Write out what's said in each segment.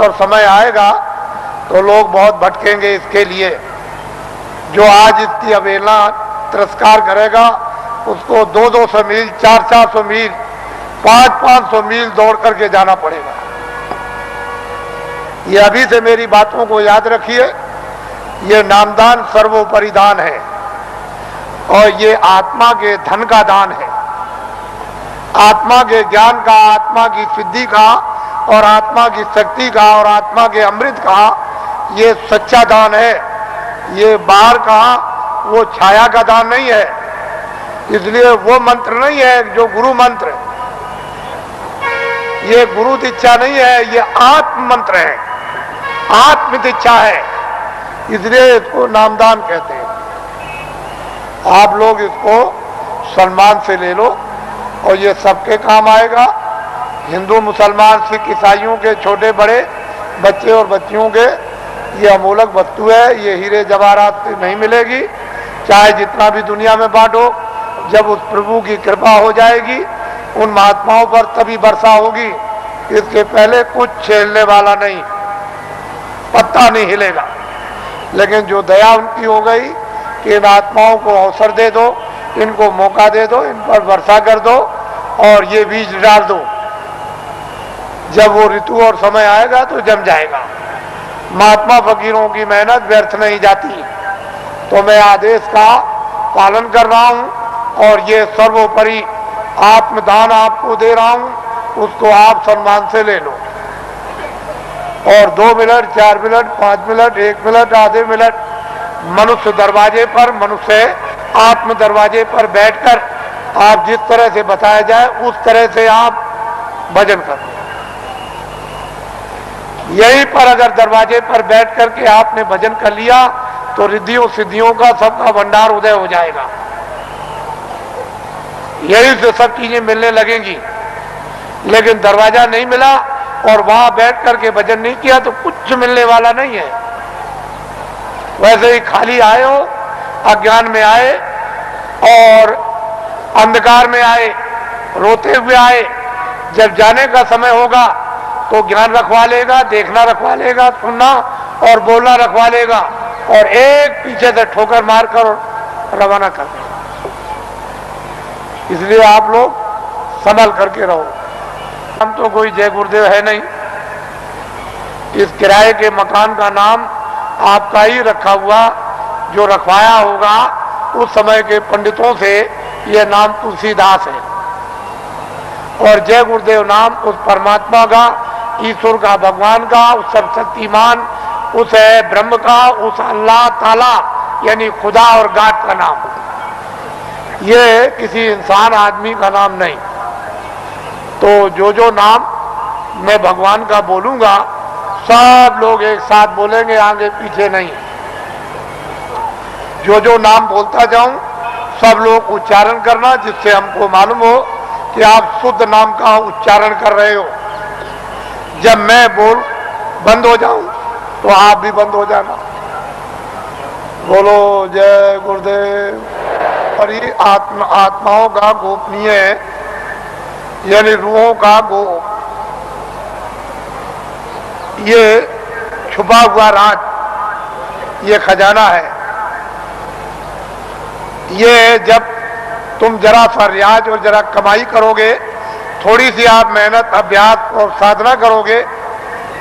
और समय आएगा तो लोग बहुत भटकेंगे। इसके लिए जो आज इसकी अवहेलना तिरस्कार करेगा उसको 200-200 मील, 400-400 मील, 500-500 मील दौड़ करके जाना पड़ेगा। ये अभी से मेरी बातों को याद रखिए। ये नामदान सर्वोपरि दान है और ये आत्मा के धन का दान है, आत्मा के ज्ञान का, आत्मा की सिद्धि का और आत्मा की शक्ति का और आत्मा के अमृत का ये सच्चा दान है। ये बाहर का वो छाया का दान नहीं है। इसलिए वो मंत्र नहीं है जो गुरु मंत्र, ये गुरु दीक्षा नहीं है, ये आत्म मंत्र है, आत्म दीक्षा है। इसलिए इसको नामदान कहते हैं। आप लोग इसको सम्मान से ले लो और ये सबके काम आएगा। हिंदू, मुसलमान, सिख, ईसाइयों के छोटे बड़े बच्चे और बच्चियों के ये अमूलक वस्तु है। ये हीरे जवाहरात से नहीं मिलेगी, चाहे जितना भी दुनिया में बांटो। जब उस प्रभु की कृपा हो जाएगी उन महात्माओं पर तभी वर्षा होगी। इसके पहले कुछ छेड़ने वाला नहीं, पत्ता नहीं हिलेगा। लेकिन जो दया उनकी हो गई कि इन आत्माओं को अवसर दे दो, इनको मौका दे दो, इन पर वर्षा कर दो और ये बीज डाल दो। जब वो ऋतु और समय आएगा तो जम जाएगा। महात्मा फकीरों की मेहनत व्यर्थ नहीं जाती। तो मैं आदेश का पालन कर रहा हूं और ये सर्वोपरि आत्मदान आपको दे रहा हूं, उसको आप सम्मान से ले लो। और 2 मिनट, 4 मिनट, 5 मिनट, 1 मिनट, आधे मिनट मनुष्य दरवाजे पर, मनुष्य आत्म दरवाजे पर बैठकर आप जिस तरह से बताया जाए उस तरह से आप भजन करो। यहीं पर अगर दरवाजे पर बैठ करके आपने भजन कर लिया तो रिद्धियों सिद्धियों का सबका भंडार उदय हो जाएगा। यहीं से सब चीजें मिलने लगेंगी। लेकिन दरवाजा नहीं मिला और वहां बैठ करके भजन नहीं किया तो कुछ मिलने वाला नहीं है। वैसे ही खाली आए हो, अज्ञान में आए और अंधकार में आए, रोते हुए आए। जब जाने का समय होगा तो ज्ञान रखवा लेगा, देखना रखवा लेगा, सुनना और बोलना रखवा लेगा और एक पीछे से ठोकर मारकर रवाना कर देगा। इसलिए आप लोग संभल करके रहो। हम तो कोई जय गुरुदेव है नहीं। इस किराए के मकान का नाम आपका ही रखा हुआ, जो रखवाया होगा उस समय के पंडितों से, यह नाम तुलसीदास है। और जय गुरुदेव नाम उस परमात्मा का, ईश्वर का, भगवान का, उस सर्वशक्तिमान, उस ब्रह्म का, उस अल्लाह ताला यानी खुदा और गाड का नाम। ये किसी इंसान आदमी का नाम नहीं। तो जो नाम मैं भगवान का बोलूंगा सब लोग एक साथ बोलेंगे, आगे पीछे नहीं। जो नाम बोलता जाऊं सब लोग उच्चारण करना, जिससे हमको मालूम हो कि आप शुद्ध नाम का उच्चारण कर रहे हो। जब मैं बोल बंद हो जाऊं तो आप भी बंद हो जाना। बोलो जय गुरुदेव। और ये आत्माओं का गोपनीय यानी रूहों का ये छुपा हुआ राज, ये खजाना है। ये जब तुम जरा सा रियाज और जरा कमाई करोगे, थोड़ी सी आप मेहनत, अभ्यास और साधना करोगे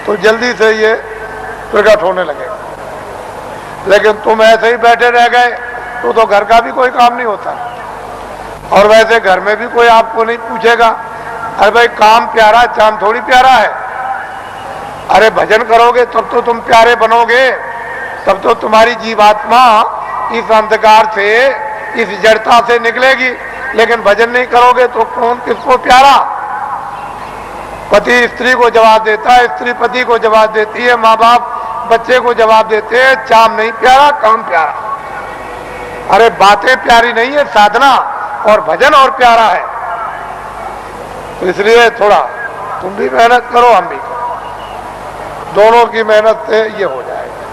तो जल्दी से ये प्रकट होने लगेगा। लेकिन तुम ऐसे ही बैठे रह गए तो घर का भी कोई काम नहीं होता। और वैसे घर में भी कोई आपको नहीं पूछेगा, अरे भाई काम प्यारा, चांद थोड़ी प्यारा है। अरे भजन करोगे तब तो तुम प्यारे बनोगे, तब तो तुम्हारी जीवात्मा इस अंधकार से, इस जड़ता से निकलेगी। लेकिन भजन नहीं करोगे तो कौन किसको प्यारा? पति स्त्री को जवाब देता है, स्त्री पति को जवाब देती है, माँ बाप बच्चे को जवाब देते हैं। चाम नहीं प्यारा, काम प्यारा। अरे बातें प्यारी नहीं है, साधना और भजन और प्यारा है। तो इसलिए थोड़ा तुम भी मेहनत करो, हम भी करो। दोनों की मेहनत से ये हो जाएगा,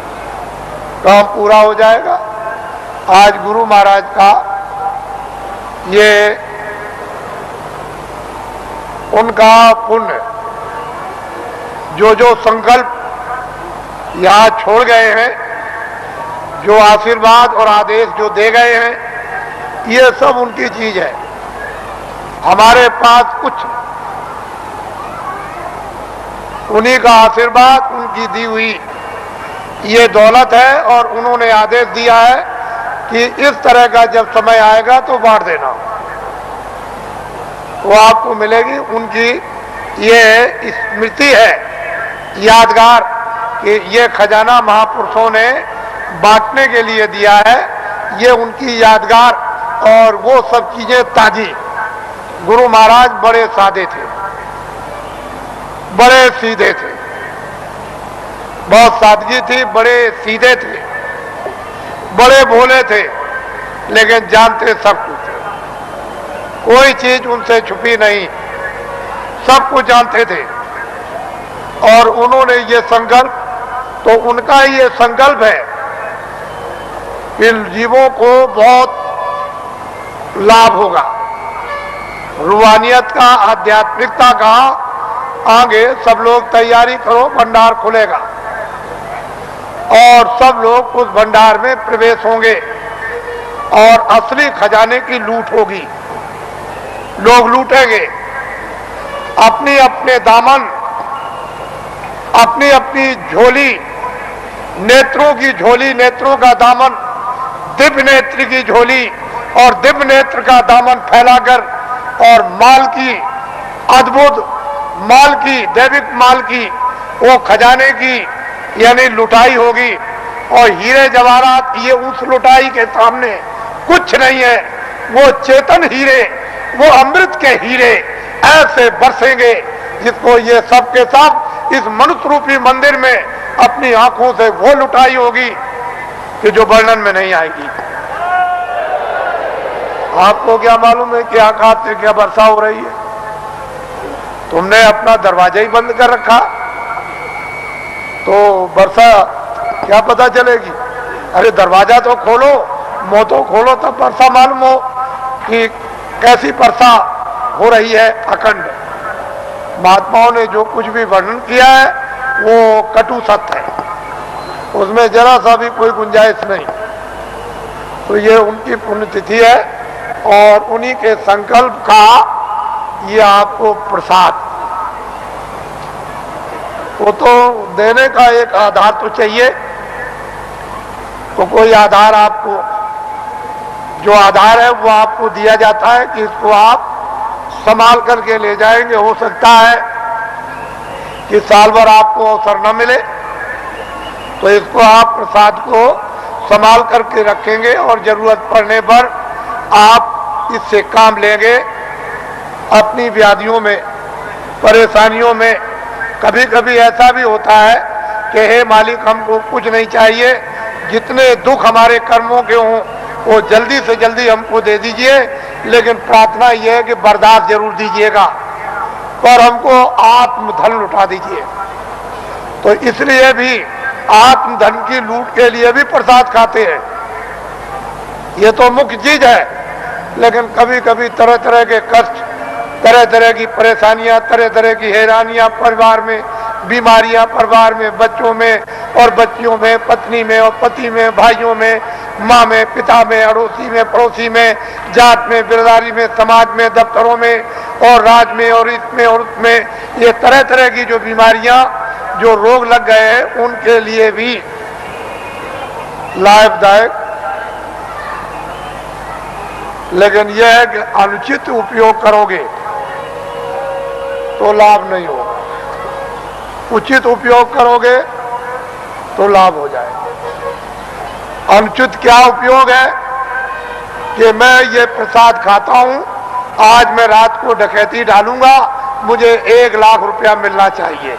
काम पूरा हो जाएगा। आज गुरु महाराज का ये उनका पुण्य, जो संकल्प यहाँ छोड़ गए हैं, जो आशीर्वाद और आदेश जो दे गए हैं, ये सब उनकी चीज है। हमारे पास कुछ उन्हीं का आशीर्वाद, उनकी दी हुई ये दौलत है, और उन्होंने आदेश दिया है कि इस तरह का जब समय आएगा तो बांट देना, वो आपको मिलेगी। उनकी ये स्मृति है, यादगार, कि ये खजाना महापुरुषों ने बांटने के लिए दिया है, ये उनकी यादगार। और वो सब चीजें ताजी। गुरु महाराज बड़े सादे थे, बड़े सीधे थे, बहुत सादगी थी, बड़े सीधे थे, बड़े भोले थे, लेकिन जानते सब कुछ थे। कोई चीज उनसे छुपी नहीं, सब कुछ जानते थे। और उन्होंने ये संकल्प, तो उनका ये संकल्प है कि जीवों को बहुत लाभ होगा, रूहानियत का, आध्यात्मिकता का। आगे सब लोग तैयारी करो, भंडार खुलेगा और सब लोग उस भंडार में प्रवेश होंगे और असली खजाने की लूट होगी। लोग लूटेंगे अपनी अपने दामन, अपनी अपनी झोली, नेत्रों की झोली, नेत्रों का दामन, दिव्य नेत्र की झोली और दिव्य नेत्र का दामन फैलाकर, और माल की, अद्भुत माल की, दैविक माल की, वो खजाने की यानी लुटाई होगी। और हीरे जवाहरात ये उस लुटाई के सामने कुछ नहीं है। वो चेतन हीरे, वो अमृत के हीरे ऐसे बरसेंगे जिसको ये सब के सब इस मनुष्य रूपी मंदिर में अपनी आंखों से वो लुटाई होगी कि जो वर्णन में नहीं आएगी। आपको क्या मालूम है कि आकाश से क्या वर्षा हो रही है? तुमने अपना दरवाजा ही बंद कर रखा, तो वर्षा क्या पता चलेगी? अरे दरवाजा तो खोलो, मुंह तो खोलो, तब वर्षा मालूम हो कि कैसी वर्षा हो रही है अखंड। महात्माओं ने जो कुछ भी वर्णन किया है वो कटु सत्य है, उसमें जरा सा भी कोई गुंजाइश नहीं। तो ये उनकी पुण्यतिथि है और उन्हीं के संकल्प का ये आपको प्रसाद। वो तो देने का एक आधार तो चाहिए, तो कोई आधार आपको, जो आधार है वो आपको दिया जाता है कि इसको आप संभाल करके ले जाएंगे। हो सकता है कि साल भर आपको अवसर न मिले, तो इसको आप प्रसाद को संभाल करके रखेंगे और जरूरत पड़ने पर आप इससे काम लेंगे। अपनी व्याधियों में, परेशानियों में कभी कभी ऐसा भी होता है कि हे मालिक, हमको कुछ नहीं चाहिए, जितने दुख हमारे कर्मों के हों वो जल्दी से जल्दी हमको दे दीजिए, लेकिन प्रार्थना यह है कि बर्दाश्त जरूर दीजिएगा, पर हमको आत्मधन लुटा दीजिए। तो इसलिए भी आत्मधन की लूट के लिए भी प्रसाद खाते हैं, ये तो मुख्य चीज है। लेकिन कभी कभी तरह तरह के कष्ट, तरह तरह की परेशानियां, तरह तरह की हैरानियां परिवार में, बीमारियां परिवार में, बच्चों में और बच्चियों में, पत्नी में और पति में, भाइयों में, माँ में, पिता में, अड़ोसी में, पड़ोसी में, जात में, बिरदारी में, समाज में, दफ्तरों में और राज में और इसमें और उसमें, ये तरह तरह की जो बीमारियां, जो रोग लग गए हैं, उनके लिए भी लाभदायक। लेकिन यह है कि अनुचित उपयोग करोगे तो लाभ नहीं होगा, उचित उपयोग करोगे तो लाभ हो जाएगा। अनुचित क्या उपयोग है कि मैं ये प्रसाद खाता हूं, आज मैं रात को डकैती डालूंगा, मुझे 1 लाख रुपया मिलना चाहिए,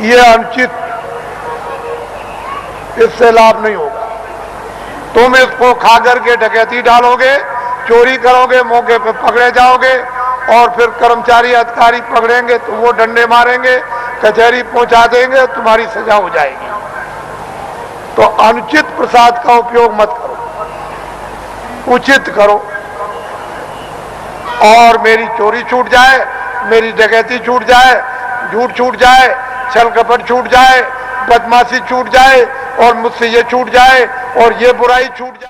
ये अनुचित, इससे लाभ नहीं होगा। तुम इसको खा करके डकैती डालोगे, चोरी करोगे, मौके पे पकड़े जाओगे और फिर कर्मचारी अधिकारी पकड़ेंगे तो वो डंडे मारेंगे, कचहरी पहुंचा देंगे, तुम्हारी सजा हो जाएगी। तो अनुचित प्रसाद का उपयोग मत करो, उचित करो। और मेरी चोरी छूट जाए, मेरी डकैती छूट जाए, झूठ छूट जाए, छल कपट छूट जाए, बदमाशी छूट जाए और मुझसे ये छूट जाए और ये बुराई छूट जाए।